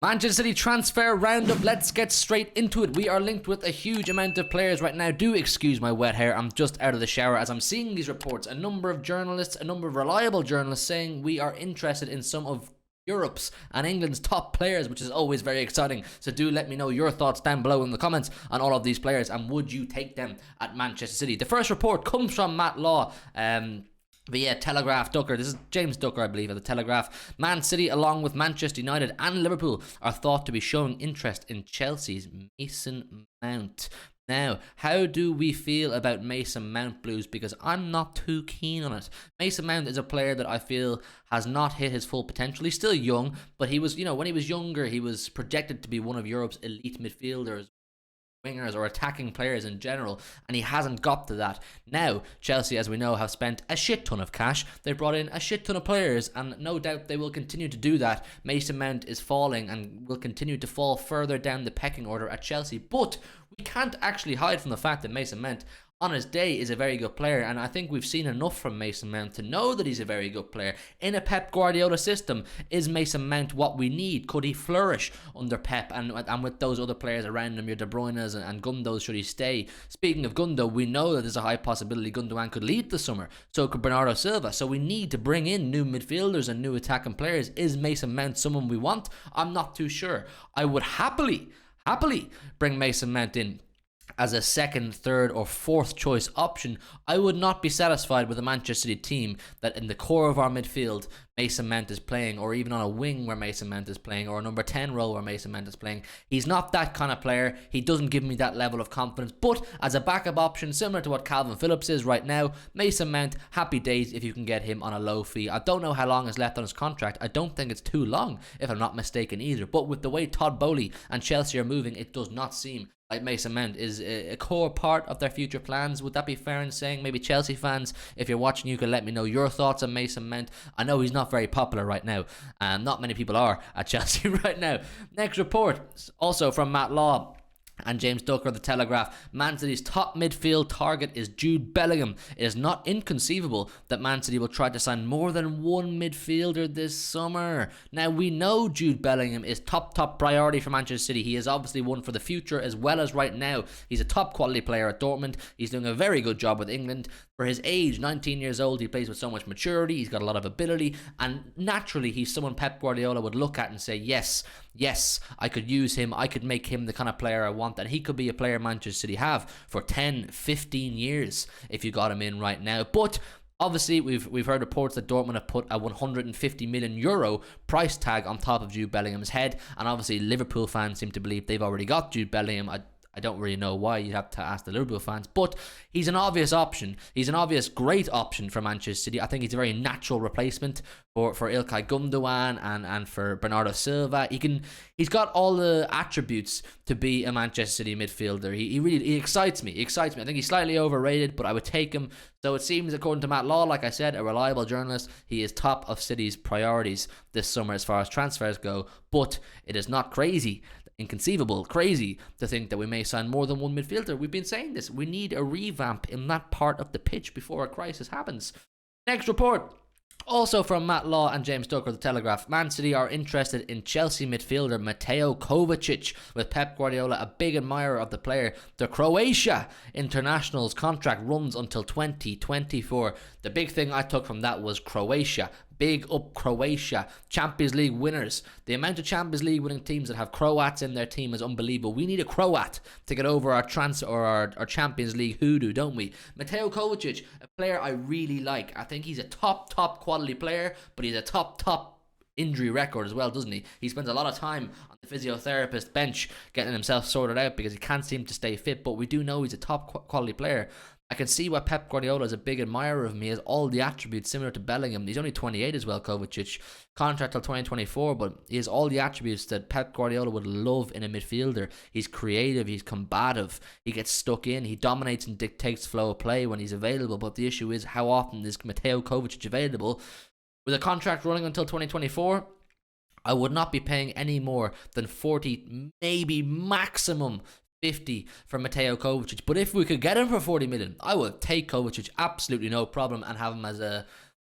Manchester City transfer roundup. Let's get straight into it. We are linked with a huge amount of players right now. Do excuse my wet hair. I'm just out of the shower as I'm seeing these reports. A number of journalists, a number of reliable journalists saying we are interested in some of Europe's and England's top players, which is always very exciting. So do let me know your thoughts down below in the comments on all of these players, and would you take them at Manchester City? The first report comes from Matt Law. Via Telegraph Ducker. This is James Ducker, I believe, at the Telegraph. Man City, along with Manchester United and Liverpool, are thought to be showing interest in Chelsea's Mason Mount. Now, how do we feel about Mason Mount, Blues? Because I'm not too keen on it. Mason Mount is a player that I feel has not hit his full potential. He's still young, but he was, when he was younger, he was projected to be one of Europe's elite midfielders, wingers, or attacking players in general, and he hasn't got to that. Now, Chelsea, as we know, have spent a shit ton of cash. They've brought in a shit ton of players, and no doubt they will continue to do that. Mason Mount is falling and will continue to fall further down the pecking order at Chelsea, but we can't actually hide from the fact that Mason Mount on his day is a very good player, and I think we've seen enough from Mason Mount to know that he's a very good player. In a Pep Guardiola system, is Mason Mount what we need? Could he flourish under Pep and with those other players around him, your De Bruyne's and Gundo's, should he stay? Speaking of Gundo, we know that there's a high possibility Gundogan could leave this summer, so could Bernardo Silva, so we need to bring in new midfielders and new attacking players. Is Mason Mount someone we want? I'm not too sure. I would happily bring Mason Mount in as a second, third, or fourth choice option. I would not be satisfied with a Manchester City team that in the core of our midfield Mason Mount is playing, or even on a wing where Mason Mount is playing, or a number 10 role where Mason Mount is playing. He's not that kind of player. He doesn't give me that level of confidence. But as a backup option, similar to what Calvin Phillips is right now, Mason Mount, happy days if you can get him on a low fee. I don't know how long is left on his contract. I don't think it's too long, if I'm not mistaken either. But with the way Todd Bowley and Chelsea are moving, it does not seem like Mason Mount is a core part of their future plans. Would that be fair in saying? Maybe Chelsea fans, if you're watching, you can let me know your thoughts on Mason Mount. I know he's not very popular right now, and not many people are at Chelsea right now. Next report, also from Matt Law and James Ducker of the Telegraph. Man City's top midfield target is Jude Bellingham. It is not inconceivable that Man City will try to sign more than one midfielder this summer. Now, we know Jude Bellingham is top priority for Manchester City. He is obviously one for the future as well as right now. He's a top quality player at Dortmund. He's doing a very good job with England. For his age, 19 years old, he plays with so much maturity. He's got a lot of ability, and naturally he's someone Pep Guardiola would look at and say, yes, I could use him. I could make him the kind of player I want, and he could be a player Manchester City have for 10, 15 years if you got him in right now. But obviously, we've heard reports that Dortmund have put a €150 million price tag on top of Jude Bellingham's head, and obviously Liverpool fans seem to believe they've already got Jude Bellingham. I don't really know why. You'd have to ask the Liverpool fans, but he's an obvious option. He's an obvious great option for Manchester City. I think he's a very natural replacement for Ilkay Gundogan and for Bernardo Silva. He's got all the attributes to be a Manchester City midfielder. He excites me. I think he's slightly overrated, but I would take him. So it seems, according to Matt Law, like I said, a reliable journalist, he is top of City's priorities this summer as far as transfers go. But it is not crazy to think that we may sign more than one midfielder. We've been saying this. We need a revamp in that part of the pitch before a crisis happens. Next report, also from Matt Law and James Ducker of the Telegraph. Man City are interested in Chelsea midfielder Mateo Kovacic, with Pep Guardiola a big admirer of the player. The Croatia international's contract runs until 2024. The big thing I took from that was Croatia. Big up Croatia. Champions League winners. The amount of Champions League winning teams that have Croats in their team is unbelievable. We need a Croat to get over our our Champions League hoodoo, don't we? Mateo Kovacic, a player I really like. I think he's a top quality player, but he's a top injury record as well, doesn't he? He spends a lot of time on the physiotherapist bench getting himself sorted out because he can't seem to stay fit, but we do know he's a top quality player. I can see why Pep Guardiola is a big admirer of him. He has all the attributes similar to Bellingham. He's only 28 as well, Kovacic. Contract till 2024, but he has all the attributes that Pep Guardiola would love in a midfielder. He's creative, he's combative, he gets stuck in, he dominates and dictates flow of play when he's available. But the issue is, how often is Mateo Kovacic available? With a contract running until 2024, I would not be paying any more than 40, maybe maximum 50 for Mateo Kovacic. But if we could get him for 40 million, I would take Kovacic, absolutely no problem, and have him as a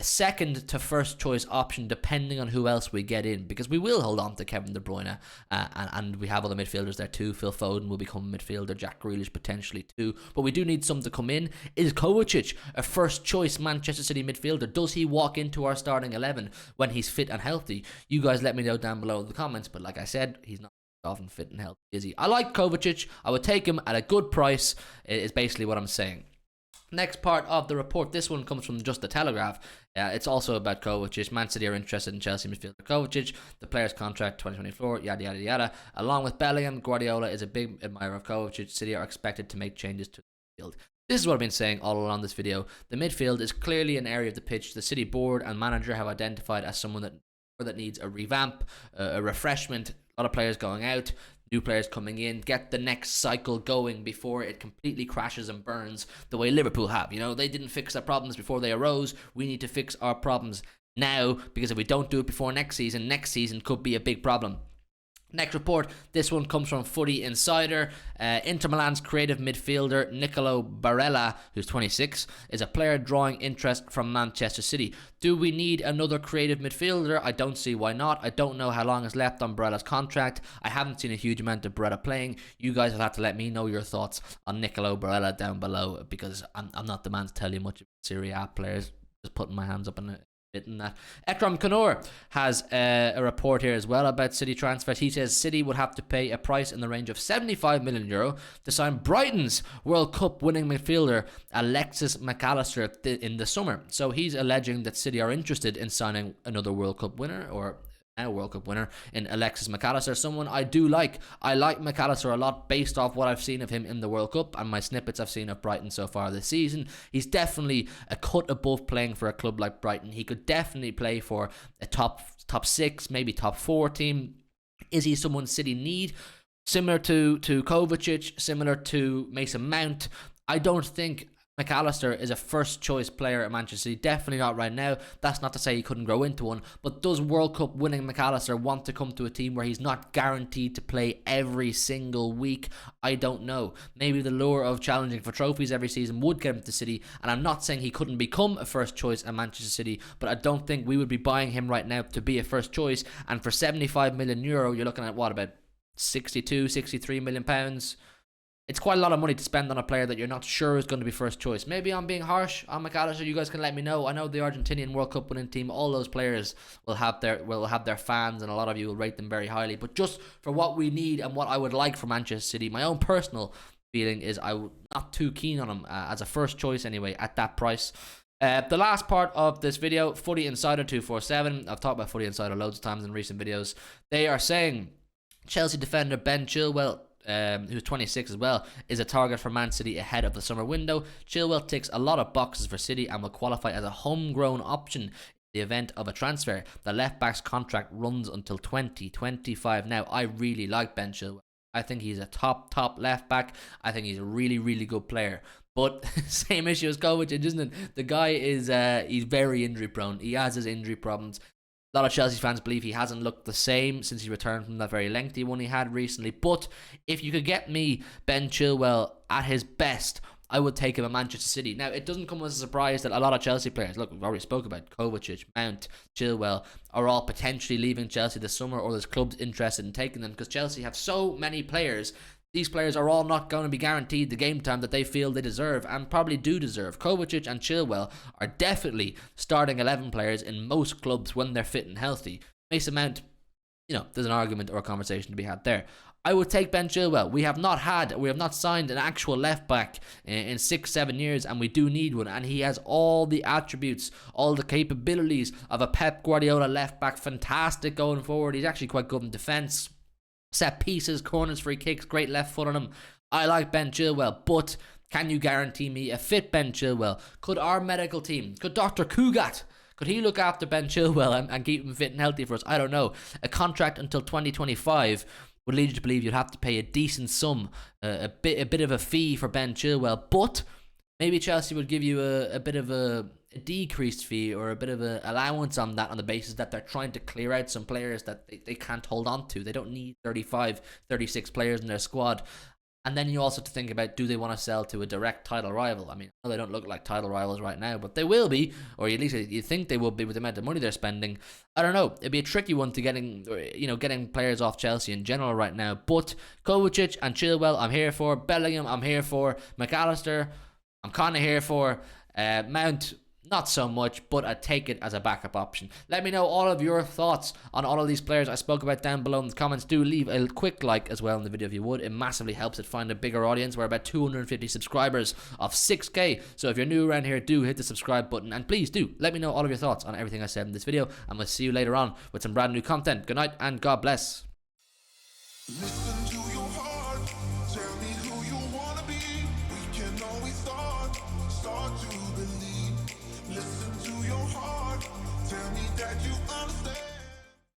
a second to first choice option depending on who else we get in, because we will hold on to Kevin De Bruyne, and we have other midfielders there too. Phil Foden will become a midfielder, Jack Grealish potentially too, but we do need some to come in. Is Kovacic a first choice Manchester City midfielder? Does he walk into our starting 11 when he's fit and healthy? You guys let me know down below in the comments, but like I said, he's not often fit and healthy, is he? I like Kovacic. I would take him at a good price, is basically what I'm saying. Next part of the report, this one comes from just the Telegraph. It's also about Kovacic. Man City are interested in Chelsea midfielder Kovacic. The player's contract 2024, yada yada yada. Along with Bellingham, Guardiola is a big admirer of Kovacic. City are expected to make changes to the midfield. This is what I've been saying all along this video. The midfield is clearly an area of the pitch the City board and manager have identified as someone that needs a revamp, a refreshment. A lot of players going out, new players coming in, get the next cycle going before it completely crashes and burns the way Liverpool have. You know, they didn't fix their problems before they arose. We need to fix our problems now, because if we don't do it before next season could be a big problem. Next report, this one comes from Footy Insider. Inter Milan's creative midfielder Nicolo Barella, who's 26, is a player drawing interest from Manchester City. Do we need another creative midfielder? I don't see why not. I don't know how long is left on Barella's contract. I haven't seen a huge amount of Barella playing. You guys will have to let me know your thoughts on Nicolo Barella down below, because I'm not the man to tell you much about Serie A players. Just putting my hands up in it. In that. Ekram Kanor has a report here as well about City transfers. He says City would have to pay a price in the range of €75 million to sign Brighton's World Cup winning midfielder Alexis McAllister in the summer. So he's alleging that City are interested in signing another World Cup winner, or now World Cup winner, in Alexis McAllister, someone I do like. I like McAllister a lot based off what I've seen of him in the World Cup and my snippets I've seen of Brighton so far this season. He's definitely a cut above playing for a club like Brighton. He could definitely play for a top 6, maybe top 4 team. Is he someone City need? Similar to Kovacic, similar to Mason Mount. I don't think McAllister is a first choice player at Manchester City. Definitely not right now. That's not to say he couldn't grow into one, but does World Cup winning McAllister want to come to a team where he's not guaranteed to play every single week? I don't know. Maybe the lure of challenging for trophies every season would get him to City, and I'm not saying he couldn't become a first choice at Manchester City, but I don't think we would be buying him right now to be a first choice. And for €75 million, you're looking at what, about 62, 63 million pounds? It's quite a lot of money to spend on a player that you're not sure is going to be first choice. Maybe I'm being harsh on McAllister. You guys can let me know. I know the Argentinian World Cup winning team, all those players will have their fans, and a lot of you will rate them very highly. But just for what we need and what I would like for Manchester City, my own personal feeling is I'm not too keen on him as a first choice anyway at that price. The last part of this video, Footy Insider 247. I've talked about Footy Insider loads of times in recent videos. They are saying Chelsea defender Ben Chilwell, who's 26 as well, is a target for Man City ahead of the summer window. Chilwell ticks a lot of boxes for City and will qualify as a homegrown option in the event of a transfer. The left-back's contract runs until 2025. Now, I really like Ben Chilwell. I think he's a top left-back. I think he's a really, really good player. But same issue as Kovacic, isn't it? The guy is he's very injury-prone. He has his injury problems. A lot of Chelsea fans believe he hasn't looked the same since he returned from that very lengthy one he had recently. But if you could get me Ben Chilwell at his best, I would take him at Manchester City. Now, it doesn't come as a surprise that a lot of Chelsea players, look, we've already spoke about Kovacic, Mount, Chilwell, are all potentially leaving Chelsea this summer, or there's clubs interested in taking them, because Chelsea have so many players. These players are all not going to be guaranteed the game time that they feel they deserve, and probably do deserve. Kovacic and Chilwell are definitely starting 11 players in most clubs when they're fit and healthy. Mason Mount, there's an argument or a conversation to be had there. I would take Ben Chilwell. We have not signed an actual left back in 6-7 years, and we do need one. And he has all the attributes, all the capabilities of a Pep Guardiola left back. Fantastic going forward. He's actually quite good in defence. Set pieces, corners, free kicks, great left foot on him. I like Ben Chilwell, but can you guarantee me a fit Ben Chilwell? Could our medical team, could Dr. Kugat, could he look after Ben Chilwell and keep him fit and healthy for us? I don't know. A contract until 2025 would lead you to believe you'd have to pay a decent sum, a bit of a fee for Ben Chilwell, but maybe Chelsea would give you a bit of a decreased fee or a bit of an allowance on that, on the basis that they're trying to clear out some players that they can't hold on to. They don't need 35, 36 players in their squad. And then you also have to think about, do they want to sell to a direct title rival? I mean, they don't look like title rivals right now, but they will be, or at least you think they will be with the amount of money they're spending. I don't know. It'd be a tricky one to getting players off Chelsea in general right now. But Kovacic and Chilwell, I'm here for. Bellingham, I'm here for. McAllister, I'm kind of here for. Mount, not so much, but I take it as a backup option. Let me know all of your thoughts on all of these players I spoke about down below in the comments. Do leave a quick like as well in the video if you would. It massively helps it find a bigger audience. We're about 250 subscribers of 6k. So if you're new around here, do hit the subscribe button. And please do let me know all of your thoughts on everything I said in this video. And we'll see you later on with some brand new content. Good night and God bless. Listen to your heart, tell me who you wanna be. We can always start to believe. Listen to your heart, tell me that you understand.